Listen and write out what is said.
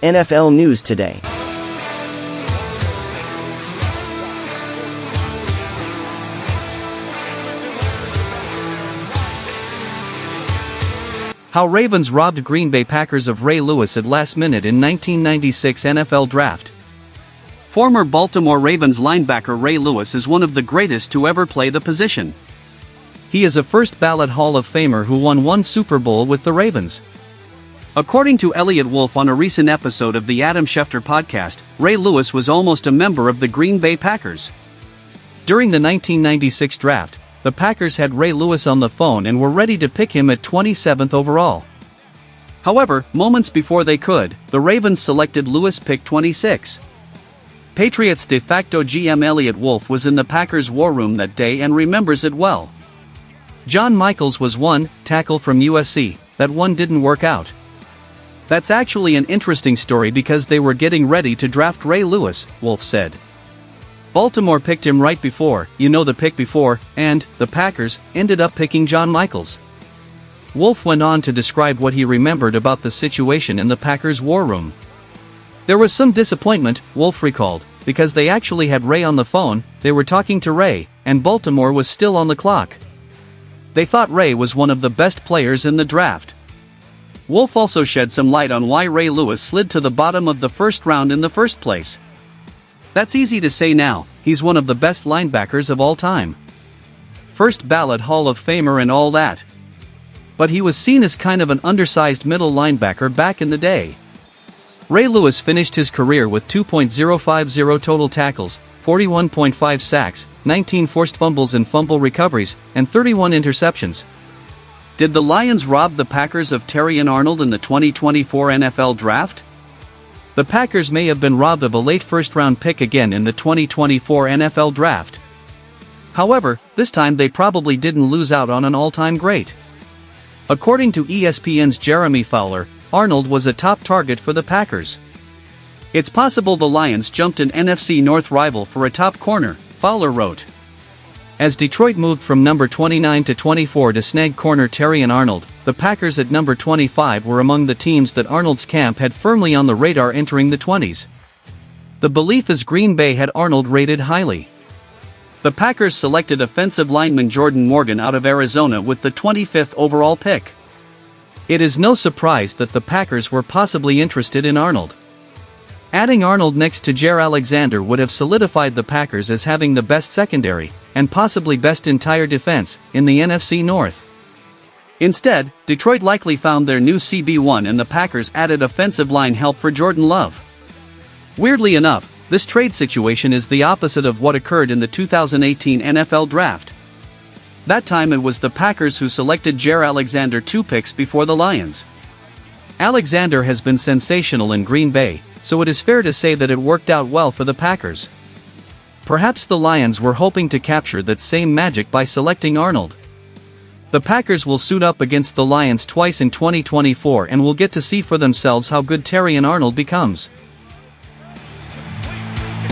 NFL News Today. How Ravens robbed Green Bay Packers of Ray Lewis at last minute in 1996 NFL Draft. Former Baltimore Ravens linebacker Ray Lewis is one of the greatest to ever play the position. He is a first-ballot Hall of Famer who won one Super Bowl with the Ravens. According to Elliott Wolf on a recent episode of the Adam Schefter podcast, Ray Lewis was almost a member of the Green Bay Packers. During the 1996 draft, the Packers had Ray Lewis on the phone and were ready to pick him at 27th overall. However, moments before they could, the Ravens selected Lewis pick 26. Patriots de facto GM Elliott Wolf was in the Packers' war room that day and remembers it well. John Michaels was one tackle from USC, that one didn't work out. That's actually an interesting story because they were getting ready to draft Ray Lewis, Wolf said. Baltimore picked him right before, the pick before, and the Packers ended up picking John Michaels. Wolf went on to describe what he remembered about the situation in the Packers' war room. There was some disappointment, Wolf recalled, because they actually had Ray on the phone, they were talking to Ray, and Baltimore was still on the clock. They thought Ray was one of the best players in the draft. Wolf also shed some light on why Ray Lewis slid to the bottom of the first round in the first place. That's easy to say now, he's one of the best linebackers of all time. First ballot Hall of Famer and all that. But he was seen as kind of an undersized middle linebacker back in the day. Ray Lewis finished his career with 2.050 total tackles, 41.5 sacks, 19 forced fumbles and fumble recoveries, and 31 interceptions. Did the Lions rob the Packers of Terrion Arnold in the 2024 NFL Draft? The Packers may have been robbed of a late first-round pick again in the 2024 NFL Draft. However, this time they probably didn't lose out on an all-time great. According to ESPN's Jeremy Fowler, Arnold was a top target for the Packers. It's possible the Lions jumped an NFC North rival for a top corner, Fowler wrote. As Detroit moved from number 29 to 24 to snag corner Terrion Arnold, the Packers at number 25 were among the teams that Arnold's camp had firmly on the radar entering the 20s. The belief is Green Bay had Arnold rated highly. The Packers selected offensive lineman Jordan Morgan out of Arizona with the 25th overall pick. It is no surprise that the Packers were possibly interested in Arnold. Adding Arnold next to Jaire Alexander would have solidified the Packers as having the best secondary, and possibly best entire defense, in the NFC North. Instead, Detroit likely found their new CB1 and the Packers added offensive line help for Jordan Love. Weirdly enough, this trade situation is the opposite of what occurred in the 2018 NFL Draft. That time it was the Packers who selected Jaire Alexander 2 picks before the Lions. Alexander has been sensational in Green Bay, so it is fair to say that it worked out well for the Packers. Perhaps the Lions were hoping to capture that same magic by selecting Arnold. The Packers will suit up against the Lions twice in 2024 and will get to see for themselves how good Terrion Arnold becomes.